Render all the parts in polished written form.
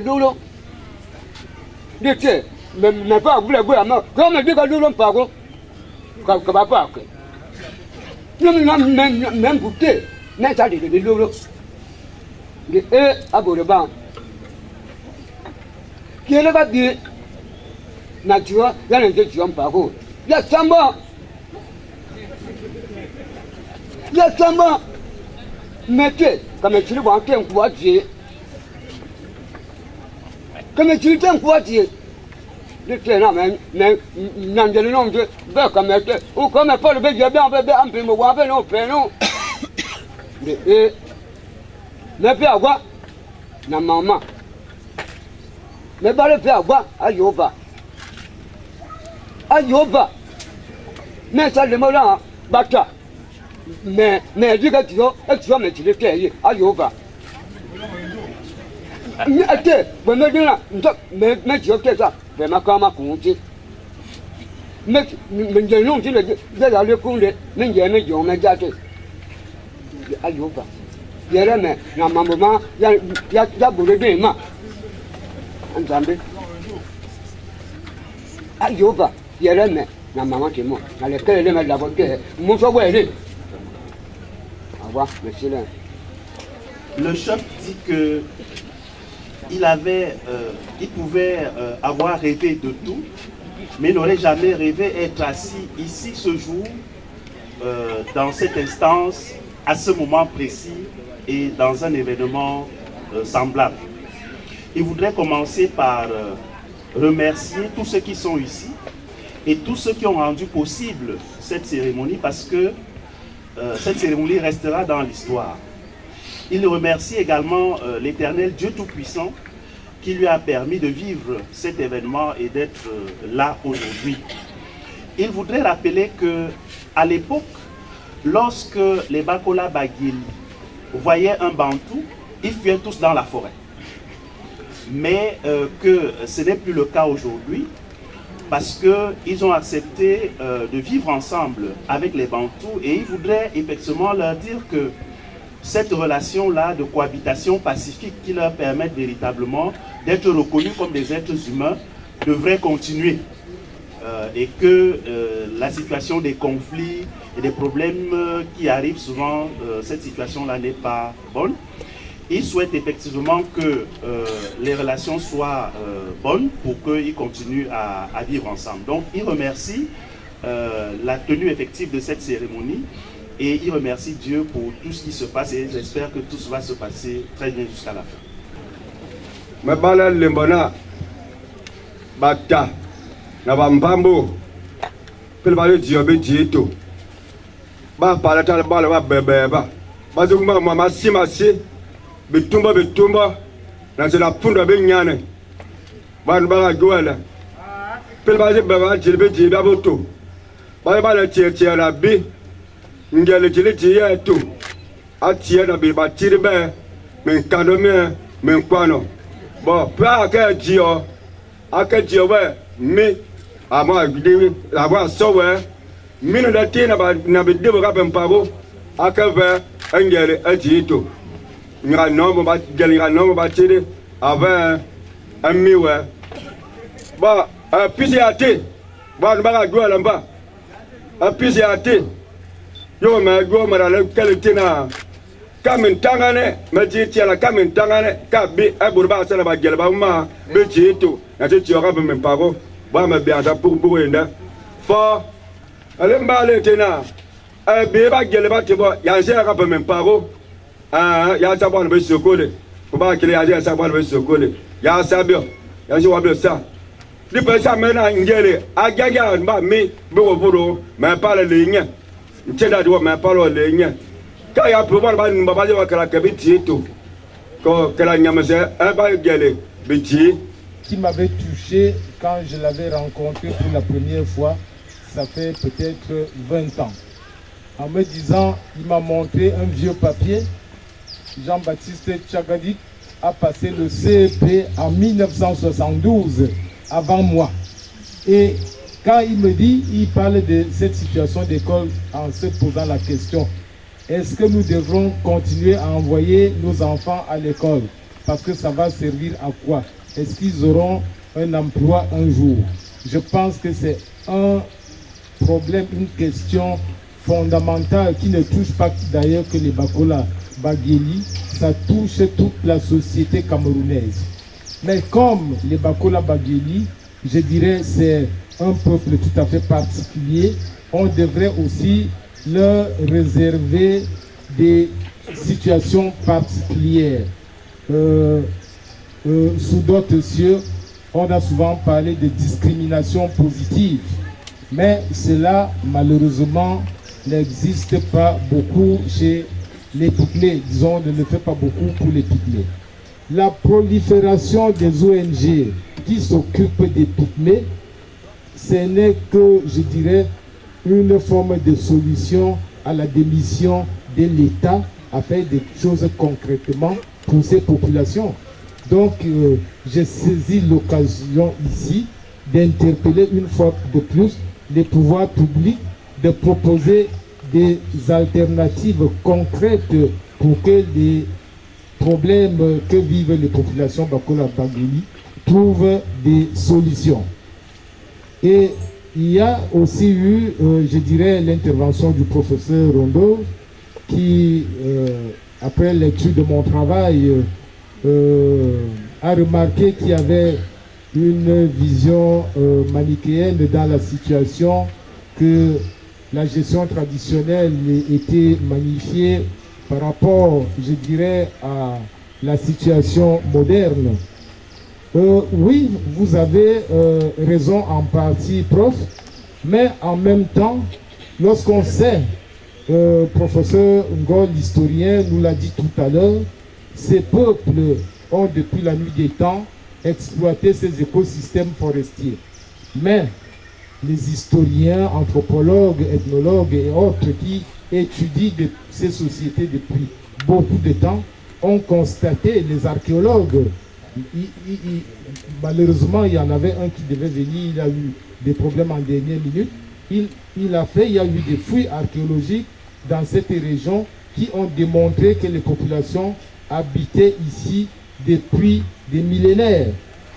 Lolo. Dice, me fa bule bule ma, come dica lolo pago. Ka ba pa ke. Nem bute, nem sa de lolo. De abore ba. Kiele ba bi. Na jiwa, ya ne je jiwa pago. Ya samba. Ya samba. Mete, kama chiri ba tem kwa je. Comme tu t'en quoi dire? Le traînant, mais n'en donne non, je vais comme ou comme pas le bébé bien, bébé, un peu, moi, ben non, non. Mais père, quoi? Na maman. Mais pas le père, quoi? Ayoba. Ayoba. Mais ça, le mot là, bata. Mais, dis que tu vas me dire que Ayoba. Attends, mais maintenant, mais tu as ça, mais ma caméra compte. Mais non, tu l'as le compte, mais il y a un jour, mais j'ai Ayoba. Il y a la maman, il y a boule de main. Entendez? Ayoba, il y a la maman qui est morte. À laquelle elle est la voiture. Mon frère, elle est. Au revoir, monsieur. Le chef dit que il pouvait avoir rêvé de tout, mais n'aurait jamais rêvé être assis ici ce jour, dans cette instance, à ce moment précis et dans un événement semblable. Il voudrait commencer par remercier tous ceux qui sont ici et tous ceux qui ont rendu possible cette cérémonie, parce que cette cérémonie restera dans l'histoire. Il remercie également l'Éternel Dieu Tout-Puissant qui lui a permis de vivre cet événement et d'être là aujourd'hui. Il voudrait rappeler qu'à l'époque, lorsque les Bakola Bagil voyaient un Bantou, ils fuyaient tous dans la forêt. Mais que ce n'est plus le cas aujourd'hui, parce qu'ils ont accepté de vivre ensemble avec les Bantous, et il voudrait effectivement leur dire que cette relation-là de cohabitation pacifique qui leur permet véritablement d'être reconnus comme des êtres humains devrait continuer. Et que la situation des conflits et des problèmes qui arrivent souvent, cette situation-là n'est pas bonne. Il souhaite effectivement que les relations soient bonnes pour qu'ils continuent à vivre ensemble. Donc il remercie la tenue effective de cette cérémonie. Et il remercie Dieu pour tout ce qui se passe et j'espère que tout va se passer très bien jusqu'à la fin. Mais bala lembona bata na bambambo pele ba Dieu be dieto ba pala tala bala ba bebeba ba zuma mama simasi betumba na zela punda be nyane ba ba gola pele ba beba jilbe jiba boto ba la tie la bi ngele jile jiya to atie na be ba tirbe men kanome men kwano bo pra ka jio aka jio we mi ama gidi aba so we mi no da tina ba na be debo ka pempabo aka ve ngele ajito nga no ba gele nga no ba tire ava ami we ba pisi ate ba ba go lamba pisi ate yo ma go mara le kaletina kamin tangane ma jiti ala kamin tangane ka bi aburba sala ba gelba ma be jito na te tioka be mempago ba ma bi ata pour enda fo ale mbale tena be ba gelba te bo ya se ka be mempago ya ta bo be sokole ko ba kile ya sa bo be sokole ya sabio ya je wa be sa li pe sa mena ngele agaga ba mi be wo buru ma pala linya ntenda do ma pala linya quand il y a un problème, il va dire que la cabine qui m'avait touché quand je l'avais rencontré pour la première fois, ça fait peut-être 20 ans. En me disant, il m'a montré un vieux papier. Jean-Baptiste Tchagadik a passé le CEP en 1972, avant moi. Et quand il me dit, il parle de cette situation d'école en se posant la question. Est-ce que nous devrons continuer à envoyer nos enfants à l'école? parce que ça va servir à quoi? Est-ce qu'ils auront un emploi un jour? Je pense que c'est un problème, une question fondamentale qui ne touche pas d'ailleurs que les Bakola Bageli, ça touche toute la société camerounaise. Mais comme les Bakola Bageli, je dirais c'est un peuple tout à fait particulier, on devrait aussi leur réserver des situations particulières. Sous d'autres cieux, on a souvent parlé de discrimination positive, mais cela malheureusement n'existe pas beaucoup chez les Pygmées. Disons, on ne le fait pas beaucoup pour les Pygmées. La prolifération des ONG qui s'occupent des Pygmées, ce n'est que, je dirais, une forme de solution à la démission de l'État à faire des choses concrètement pour ces populations. Donc, j'ai saisi l'occasion ici d'interpeller une fois de plus les pouvoirs publics, de proposer des alternatives concrètes pour que les problèmes que vivent les populations Bakola Bageli trouvent des solutions. Et il y a aussi eu, je dirais, l'intervention du professeur Rondo qui, après lecture de mon travail, a remarqué qu'il y avait une vision manichéenne dans la situation, que la gestion traditionnelle était magnifiée par rapport, je dirais, à la situation moderne. Oui, vous avez raison en partie, prof, mais en même temps, lorsqu'on sait, professeur Ngol, l'historien, nous l'a dit tout à l'heure, ces peuples ont depuis la nuit des temps exploité ces écosystèmes forestiers. Mais les historiens, anthropologues, ethnologues et autres qui étudient ces sociétés depuis beaucoup de temps ont constaté, les archéologues, malheureusement il y en avait un qui devait venir, il a eu des problèmes en dernière minute, il y a eu des fouilles archéologiques dans cette région qui ont démontré que les populations habitaient ici depuis des millénaires.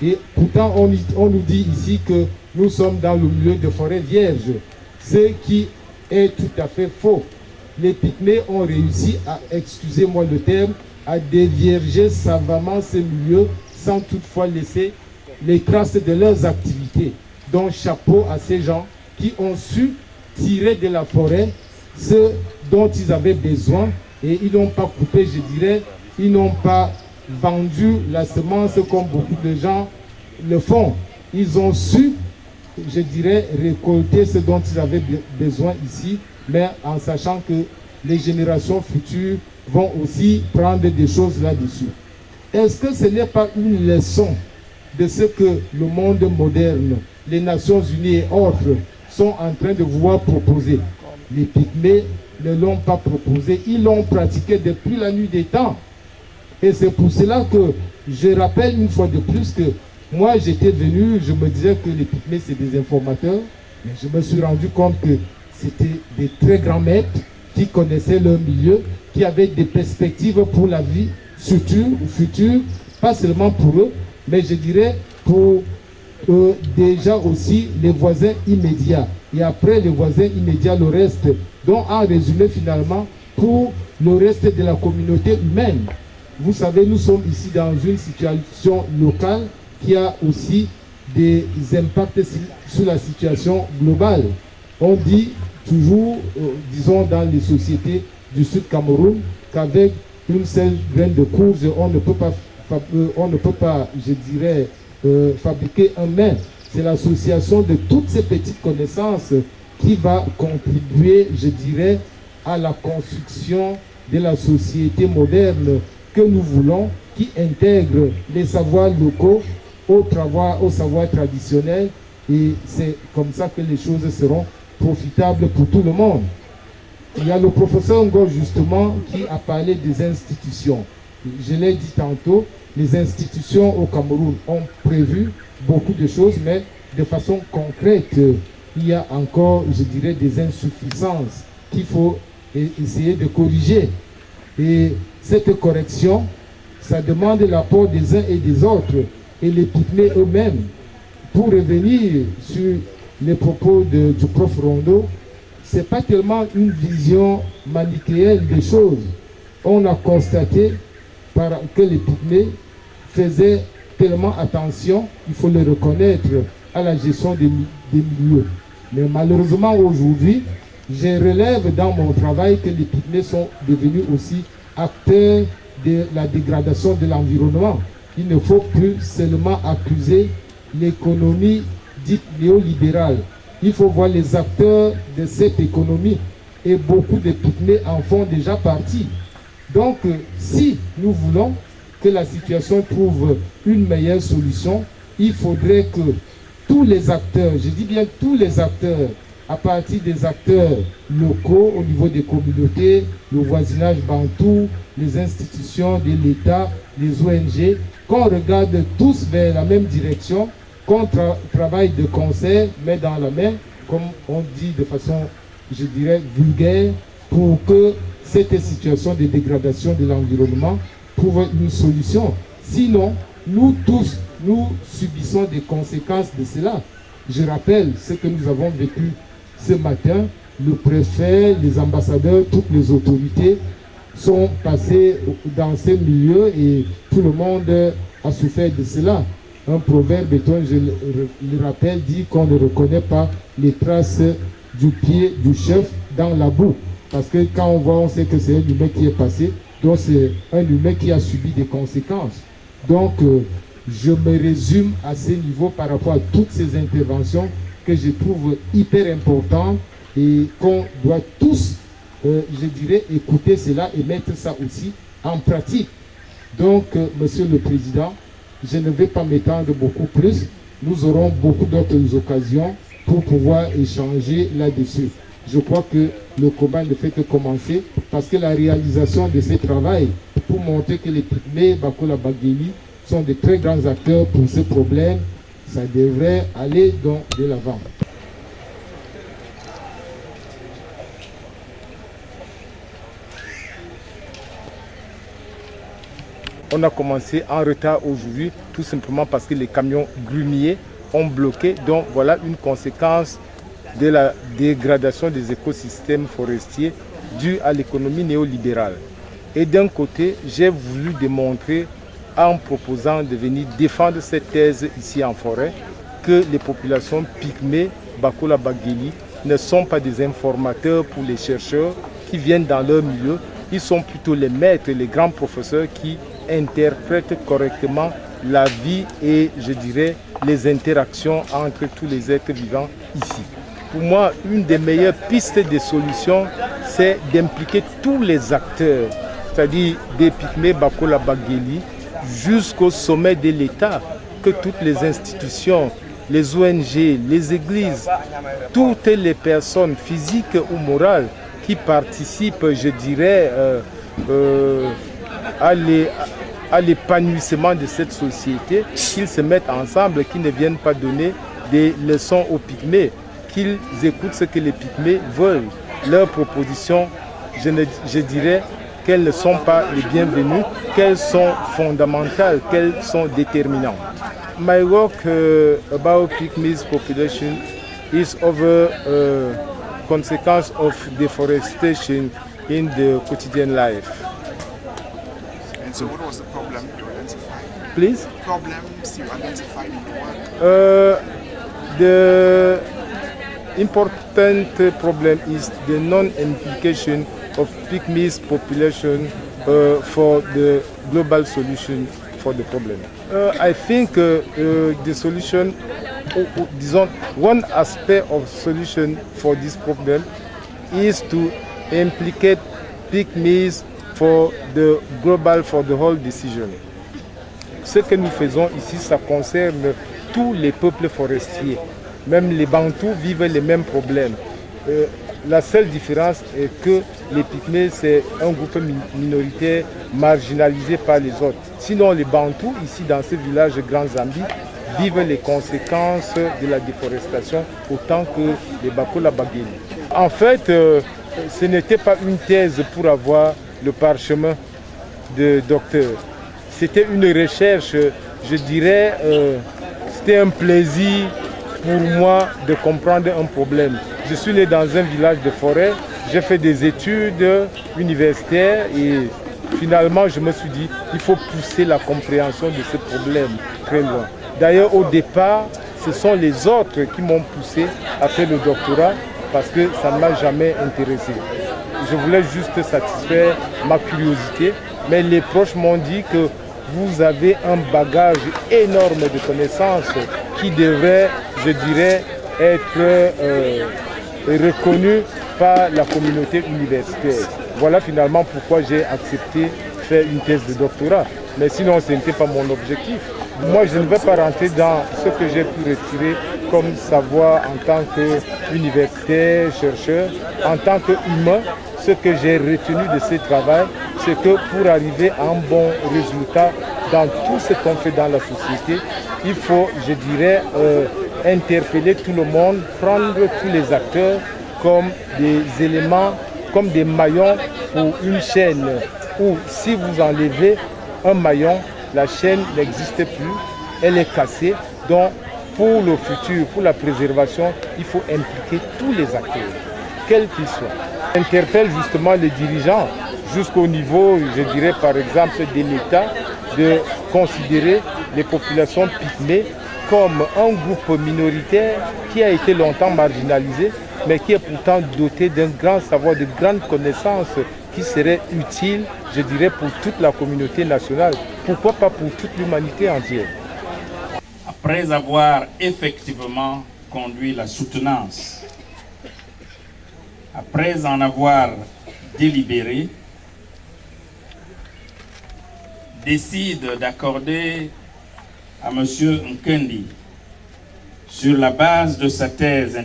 Et pourtant, on nous dit ici que nous sommes dans le milieu de forêts vierges, ce qui est tout à fait faux. Les Pygmées ont réussi à, excusez-moi le terme, à dévierger savamment ces milieux sans toutefois laisser les traces de leurs activités. Donc chapeau à ces gens qui ont su tirer de la forêt ce dont ils avaient besoin et ils n'ont pas coupé, je dirais, ils n'ont pas vendu la semence comme beaucoup de gens le font. Ils ont su, je dirais, récolter ce dont ils avaient besoin ici, mais en sachant que les générations futures vont aussi prendre des choses là-dessus. Est-ce que ce n'est pas une leçon de ce que le monde moderne, les Nations Unies et autres sont en train de vouloir proposer? Les Pygmées ne l'ont pas proposé, ils l'ont pratiqué depuis la nuit des temps. Et c'est pour cela que je rappelle une fois de plus que moi j'étais venu, je me disais que les Pygmées c'est des informateurs, mais je me suis rendu compte que c'était des très grands maîtres qui connaissaient leur milieu, qui avaient des perspectives pour la vie future, pas seulement pour eux, mais je dirais pour déjà aussi les voisins immédiats. Et après les voisins immédiats, le reste, donc en résumé finalement, pour le reste de la communauté humaine. Vous savez, nous sommes ici dans une situation locale qui a aussi des impacts sur la situation globale. On dit toujours, disons dans les sociétés du Sud Cameroun, qu'avec une seule graine de courge, on ne peut pas, je dirais, fabriquer un main. C'est l'association de toutes ces petites connaissances qui va contribuer, je dirais, à la construction de la société moderne que nous voulons, qui intègre les savoirs locaux au savoir traditionnel, et c'est comme ça que les choses seront profitables pour tout le monde. Il y a le professeur Ngo justement qui a parlé des institutions. Je l'ai dit tantôt, les institutions au Cameroun ont prévu beaucoup de choses, mais de façon concrète, il y a encore, je dirais, des insuffisances qu'il faut essayer de corriger. Et cette correction, ça demande l'apport des uns et des autres et les pygmées eux-mêmes. Pour revenir sur les propos du prof Rondeau, ce n'est pas tellement une vision manichéenne des choses. On a constaté que les pygmées faisaient tellement attention, il faut le reconnaître, à la gestion des milieux. Mais malheureusement aujourd'hui, je relève dans mon travail que les pygmées sont devenus aussi acteurs de la dégradation de l'environnement. Il ne faut plus seulement accuser l'économie dite néolibérale. Il faut voir les acteurs de cette économie et beaucoup de pygmées en font déjà partie. Donc, si nous voulons que la situation trouve une meilleure solution, il faudrait que tous les acteurs, je dis bien tous les acteurs, à partir des acteurs locaux au niveau des communautés, le voisinage bantou, les institutions de l'État, les ONG, qu'on regarde tous vers la même direction, qu'on travaille de concert, main dans la main, comme on dit de façon, je dirais, vulgaire, pour que cette situation de dégradation de l'environnement trouve une solution. Sinon, nous tous, nous subissons des conséquences de cela. Je rappelle ce que nous avons vécu ce matin. Le préfet, les ambassadeurs, toutes les autorités sont passés dans ces milieux et tout le monde a souffert de cela. Un proverbe, je le rappelle, dit qu'on ne reconnaît pas les traces du pied du chef dans la boue. Parce que quand on voit, on sait que c'est un humain qui est passé, donc c'est un humain qui a subi des conséquences. Donc, je me résume à ce niveau par rapport à toutes ces interventions que je trouve hyper importantes et qu'on doit tous, je dirais, écouter cela et mettre ça aussi en pratique. Donc, Monsieur le Président, je ne vais pas m'étendre beaucoup plus. Nous aurons beaucoup d'autres occasions pour pouvoir échanger là-dessus. Je crois que le combat ne fait que commencer parce que la réalisation de ce travail pour montrer que les pygmées Bakola Bageli sont de très grands acteurs pour ce problème, ça devrait aller de l'avant. On a commencé en retard aujourd'hui, tout simplement parce que les camions grumiers ont bloqué. Donc voilà une conséquence de la dégradation des écosystèmes forestiers due à l'économie néolibérale. Et d'un côté, j'ai voulu démontrer, en proposant de venir défendre cette thèse ici en forêt, que les populations pygmées Bakola Bageli ne sont pas des informateurs pour les chercheurs qui viennent dans leur milieu. Ils sont plutôt les maîtres, les grands professeurs qui interprètent correctement la vie et, je dirais, les interactions entre tous les êtres vivants ici. Pour moi, une des meilleures pistes de solution, c'est d'impliquer tous les acteurs, c'est-à-dire des pygmées Bakola Bageli, jusqu'au sommet de l'État, que toutes les institutions, les ONG, les églises, toutes les personnes physiques ou morales qui participent, je dirais, à l'épanouissement de cette société, qu'ils se mettent ensemble, qu'ils ne viennent pas donner des leçons aux pygmées, qu'ils écoutent ce que les pygmées veulent. Leurs propositions, je dirais qu'elles ne sont pas les bienvenues, qu'elles sont fondamentales, qu'elles sont déterminantes. My work about pygmies population is over consequence of deforestation in the quotidian life. And so what was the problem you identified? Please? Problems you identified in your work? The important problem is the non-implication of pygmies population for the global solution for the problem. I think the solution, one aspect of solution for this problem is to implicate pygmies for the global, for the whole decision. Ce que nous faisons ici, ça concerne tous les peuples forestiers. Même les Bantous vivent les mêmes problèmes. La seule différence est que les pygmées, c'est un groupe minoritaire marginalisé par les autres. Sinon, les Bantous, ici dans ce village Grand Zambie, vivent les conséquences de la déforestation autant que les Bakola Bageli. En fait, ce n'était pas une thèse pour avoir le parchemin de docteur. c'était une recherche, je dirais, c'était un plaisir pour moi de comprendre un problème. Je suis né dans un village de forêt, j'ai fait des études universitaires et finalement je me suis dit il faut pousser la compréhension de ce problème très loin. D'ailleurs au départ, ce sont les autres qui m'ont poussé à faire le doctorat parce que ça ne m'a jamais intéressé. Je voulais juste satisfaire ma curiosité, mais les proches m'ont dit que vous avez un bagage énorme de connaissances qui devrait, je dirais, être reconnu par la communauté universitaire. Voilà finalement pourquoi j'ai accepté de faire une thèse de doctorat. Mais sinon, ce n'était pas mon objectif. Moi, je ne vais pas rentrer dans ce que j'ai pu retirer comme savoir en tant qu'universitaire, chercheur, en tant qu'humain. Ce que j'ai retenu de ce travail, c'est que pour arriver à un bon résultat dans tout ce qu'on fait dans la société, il faut, je dirais, interpeller tout le monde, prendre tous les acteurs comme des éléments, comme des maillons pour une chaîne où si vous enlevez un maillon, la chaîne n'existe plus, elle est cassée. Donc pour le futur, pour la préservation, il faut impliquer tous les acteurs, quels qu'ils soient. Interpelle justement les dirigeants jusqu'au niveau, je dirais par exemple de l'État, de considérer les populations pygmées comme un groupe minoritaire qui a été longtemps marginalisé, mais qui est pourtant doté d'un grand savoir, de grandes connaissances qui seraient utiles, je dirais, pour toute la communauté nationale. Pourquoi pas pour toute l'humanité entière? Après avoir effectivement conduit la soutenance, après en avoir délibéré, décide d'accorder à M. Nkendi, sur la base de sa thèse